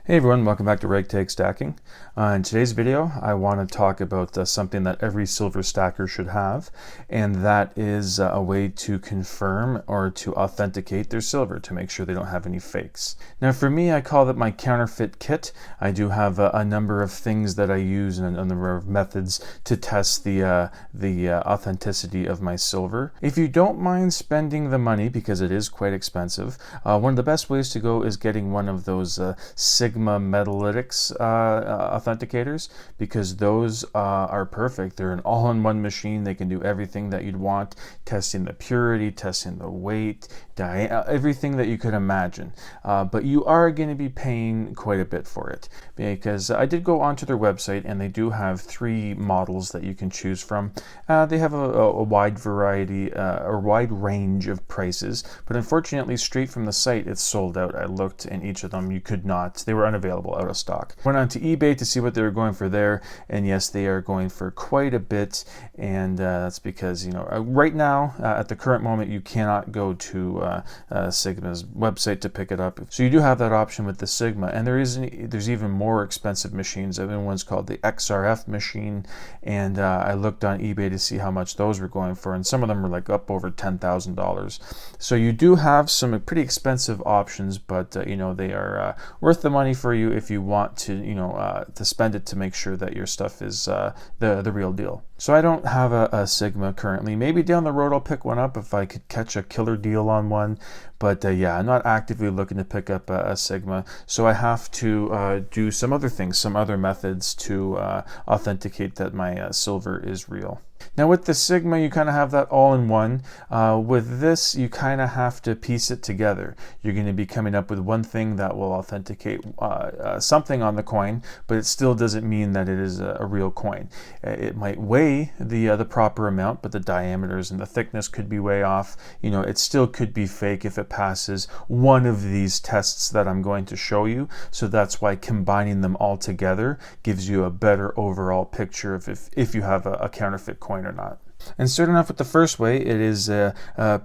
Hey everyone, welcome back to Ragtag Stacking. In today's video, I want to talk about something that every silver stacker should have, and that is a way to confirm or to authenticate their silver to make sure they don't have any fakes. Now for me, I call it my counterfeit kit. I do have a number of things that I use and a number of methods to test the authenticity of my silver. If you don't mind spending the money, because it is quite expensive, one of the best ways to go is getting one of those Sigma Metalytics authenticators, because those are perfect. They're an all-in-one machine. They can do everything that you'd want, testing the purity, testing the weight, everything that you could imagine. But you are going to be paying quite a bit for it, because I did go onto their website and they do have 3 models that you can choose from. They have a wide variety or wide range of prices, but unfortunately straight from the site it's sold out. I looked and each of them you could not. They were unavailable, out of stock. Went on to eBay to see what they were going for there, and yes, they are going for quite a bit, and that's because, you know, right now at the current moment you cannot go to Sigma's website to pick it up. So you do have that option with the Sigma, and there's even more expensive machines. I've been one's called the XRF machine, and I looked on eBay to see how much those were going for, and some of them were like up over $10,000. So you do have some pretty expensive options, but you know, they are worth the money for you if you want to, you know, to spend it to make sure that your stuff is the real deal. So I don't have a Sigma currently. Maybe down the road I'll pick one up if I could catch a killer deal on one. But yeah, I'm not actively looking to pick up a Sigma. So I have to do some other things, some other methods to authenticate that my silver is real. Now with the Sigma, you kind of have that all in one. With this, you kind of have to piece it together. You're going to be coming up with one thing that will authenticate something on the coin, but it still doesn't mean that it is a real coin. It might weigh the proper amount, but the diameters and the thickness could be way off. You know, it still could be fake if it passes one of these tests that I'm going to show you. So that's why combining them all together gives you a better overall picture of if you have a counterfeit coin or not. And starting off with the first way, it is a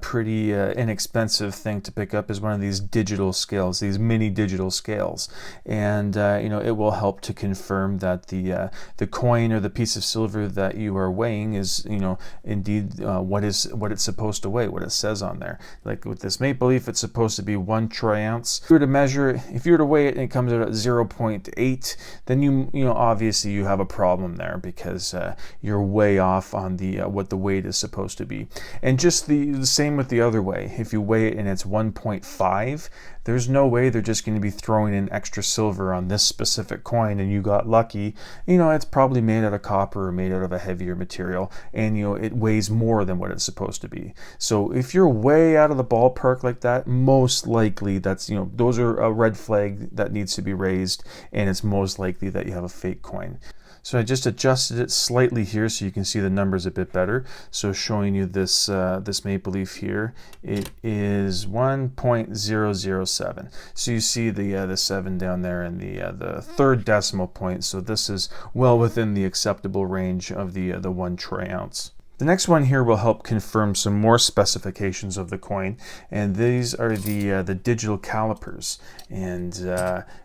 pretty inexpensive thing to pick up, is one of these digital scales, these mini digital scales, and you know, it will help to confirm that the coin or the piece of silver that you are weighing is, you know, indeed what it's supposed to weigh, what it says on there. Like with this Maple Leaf, it's supposed to be 1 troy ounce. If you were to measure it, if you were to weigh it and it comes out at 0.8, then you know, obviously you have a problem there, because you're way off on the what the weight is supposed to be. And just the same with the other way. If you weigh it and it's 1.5, there's no way they're just going to be throwing in extra silver on this specific coin and you got lucky. You know, it's probably made out of copper or made out of a heavier material, and you know, it weighs more than what it's supposed to be. So if you're way out of the ballpark like that, most likely that's, you know, those are a red flag that needs to be raised, and it's most likely that you have a fake coin. So I just adjusted it slightly here so you can see the numbers a bit better. So showing you this this Maple Leaf here, it is 1.007. So you see the 7 down there and the third decimal point. So this is well within the acceptable range of the 1 troy ounce. The next one here will help confirm some more specifications of the coin, and these are the digital calipers. And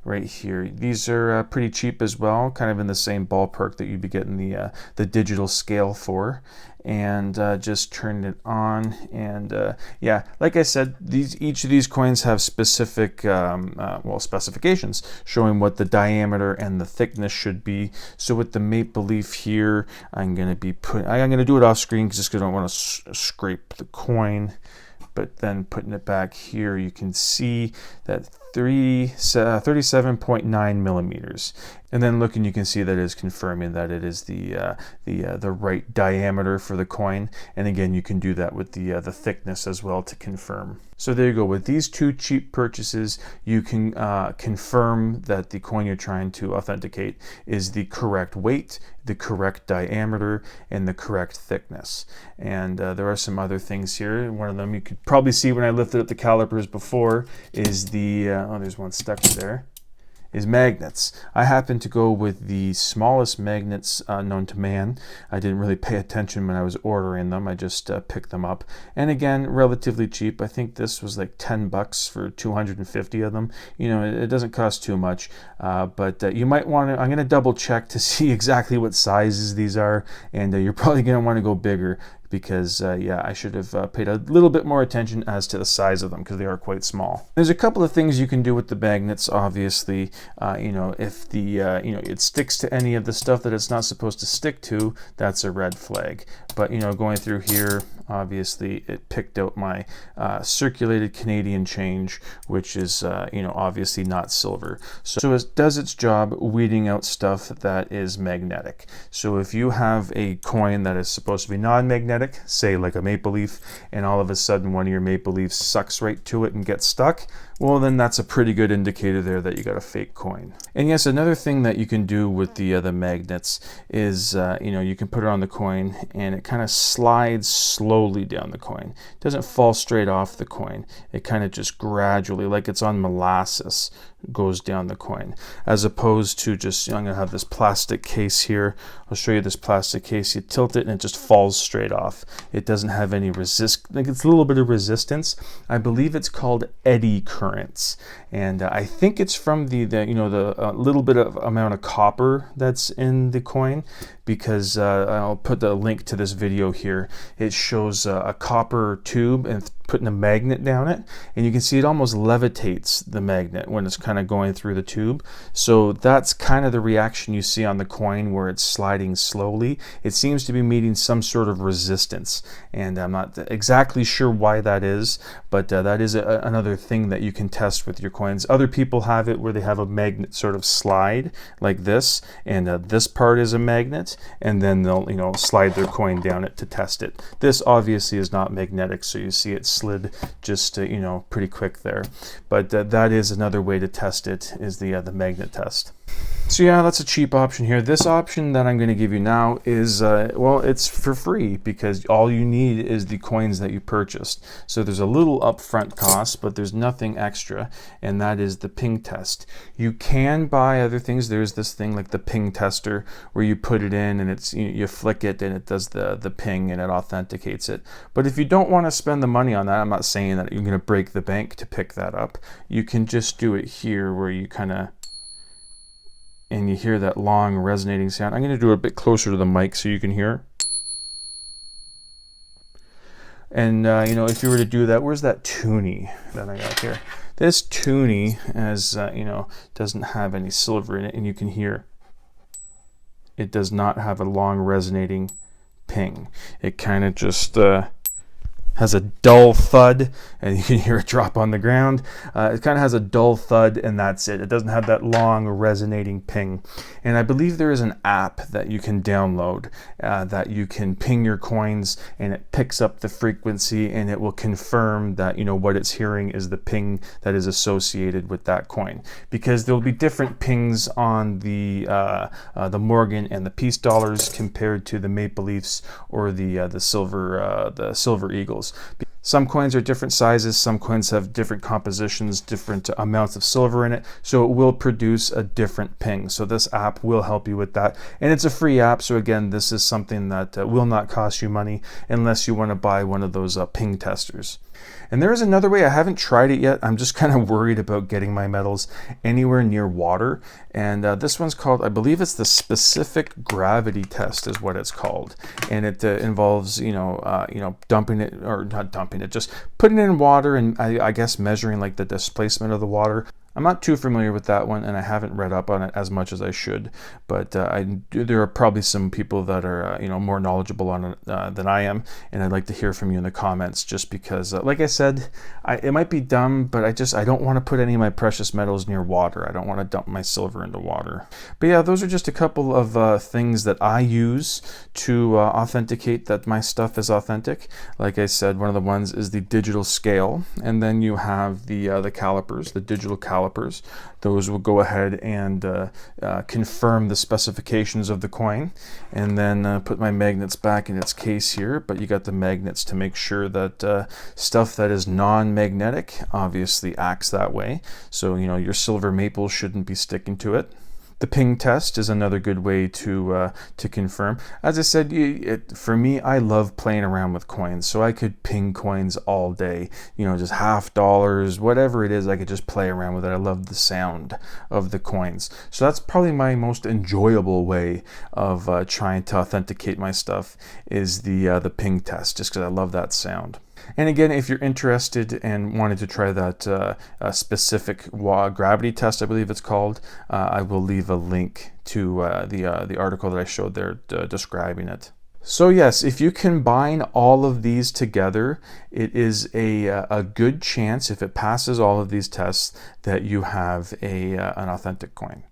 right here, these are pretty cheap as well, kind of in the same ballpark that you'd be getting the digital scale for. And just turned it on, and yeah, like I said, each of these coins have specific specifications showing what the diameter and the thickness should be. So with the Maple Leaf here, I'm going to do it off screen just because I don't want to scrape the coin. But then putting it back here, you can see that 37.9 millimeters. And then looking, you can see that is confirming that it is the right diameter for the coin. And again, you can do that with the thickness as well to confirm. So there you go. With these 2 cheap purchases, you can confirm that the coin you're trying to authenticate is the correct weight, the correct diameter, and the correct thickness. And there are some other things here. One of them you could probably see when I lifted up the calipers before is the, oh, there's one stuck there. is magnets. I happen to go with the smallest magnets known to man. I didn't really pay attention when I was ordering them. I just picked them up. And again, relatively cheap. I think this was like 10 bucks for 250 of them. You know, it doesn't cost too much, but you might want to, I'm going to double check to see exactly what sizes these are, and you're probably going to want to go bigger, because yeah, I should have paid a little bit more attention as to the size of them, because they are quite small. There's a couple of things you can do with the magnets. Obviously, you know, if the you know, it sticks to any of the stuff that it's not supposed to stick to, that's a red flag. But you know, going through here, obviously it picked out my circulated Canadian change, which is you know, obviously not silver. So it does its job weeding out stuff that is magnetic. So if you have a coin that is supposed to be non-magnetic, say like a maple leaf, and all of a sudden one of your maple leaves sucks right to it and gets stuck, well, then that's a pretty good indicator there that you got a fake coin. And yes, another thing that you can do with the magnets is you know, you can put it on the coin and it kind of slides slowly down the coin. It doesn't fall straight off the coin. It kind of just gradually, like it's on molasses, goes down the coin, as opposed to just, you know, I'm gonna have this plastic case here. I'll show you this plastic case. You tilt it and it just falls straight off. It doesn't have any like it's a little bit of resistance. I believe it's called eddy currents, and I think it's from the you know, the little bit of amount of copper that's in the coin, because I'll put the link to this video here. It shows a copper tube and putting a magnet down it, and you can see it almost levitates the magnet when it's kind of going through the tube. So that's kind of the reaction you see on the coin, where it's sliding slowly. It seems to be meeting some sort of resistance, and I'm not exactly sure why that is, but that is another thing that you can test with your coins. Other people have it where they have a magnet sort of slide like this, and this part is a magnet, and then they'll, you know, slide their coin down it to test it. This obviously is not magnetic, so you see it slid just you know, pretty quick there. But that is another way to test it, is the magnet test. So yeah, that's a cheap option here. This option that I'm going to give you now is, well, it's for free, because all you need is the coins that you purchased. So there's a little upfront cost, but there's nothing extra, and that is the ping test. You can buy other things. There's this thing like the ping tester, where you put it in and it's, you flick it and it does the ping and it authenticates it. But if you don't want to spend the money on that, I'm not saying that you're going to break the bank to pick that up. You can just do it here, where you kind of, and you hear that long resonating sound. I'm going to do it a bit closer to the mic so you can hear. And you know, if you were to do that, where's that toonie that I got here? This toonie, as you know, doesn't have any silver in it, and you can hear it does not have a long resonating ping. It kind of just has a dull thud, and you can hear it drop on the ground. It kind of has a dull thud, and that's it. It doesn't have that long resonating ping. And I believe there is an app that you can download that you can ping your coins, and it picks up the frequency, and it will confirm that, you know, what it's hearing is the ping that is associated with that coin. Because there will be different pings on the Morgan and the Peace dollars compared to the Maple Leafs or the Silver Eagles. Some coins are different sizes, some coins have different compositions, different amounts of silver in it, so it will produce a different ping. So this app will help you with that, and it's a free app, so again, this is something that will not cost you money unless you want to buy one of those ping testers. And there is another way. I haven't tried it yet. I'm just kind of worried about getting my metals anywhere near water. And this one's called, I believe it's the specific gravity test is what it's called. And it involves, you know, dumping it, or not dumping it, just putting it in water, and I guess measuring like the displacement of the water. I'm not too familiar with that one, and I haven't read up on it as much as I should, but there are probably some people that are you know, more knowledgeable on it than I am, and I'd like to hear from you in the comments, just because like I said, it might be dumb, but I don't want to put any of my precious metals near water. I don't want to dump my silver into water. But yeah, those are just a couple of things that I use to authenticate that my stuff is authentic. Like I said, one of the ones is the digital scale, and then you have the calipers, the digital calipers, calipers. Those will go ahead and confirm the specifications of the coin, and then put my magnets back in its case here. But you got the magnets to make sure that stuff that is non-magnetic obviously acts that way. So your silver maple shouldn't be sticking to it. The ping test is another good way to confirm. As I said, for me, I love playing around with coins, so I could ping coins all day. Just $50, whatever it is, I could just play around with it. I love the sound of the coins, so that's probably my most enjoyable way of trying to authenticate my stuff is the ping test, just because I love that sound. And again, if you're interested and wanted to try that specific gravity test, I believe it's called, I will leave a link to the article that I showed there describing it. So yes, if you combine all of these together, it is a good chance, if it passes all of these tests, that you have an authentic coin.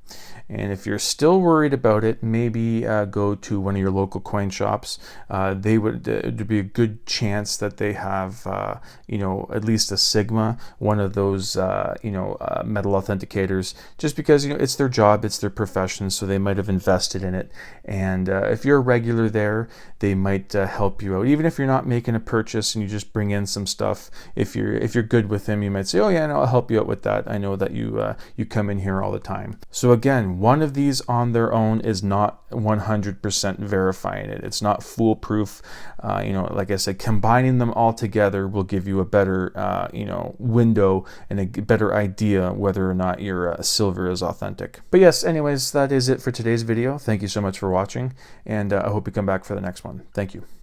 And if you're still worried about it, maybe go to one of your local coin shops. It'd be a good chance that they have, at least a Sigma, one of those, metal authenticators, just because, it's their job, it's their profession, so they might have invested in it. And if you're a regular there, they might help you out. Even if you're not making a purchase and you just bring in some stuff, if you're good with them, you might say, oh yeah, no, I'll help you out with that. I know that you come in here all the time. So again, one of these on their own is not 100% verifying it. It's not foolproof. Like I said, combining them all together will give you a better, window and a better idea whether or not your silver is authentic. But yes, anyways, that is it for today's video. Thank you so much for watching, and I hope you come back for the next one. Thank you.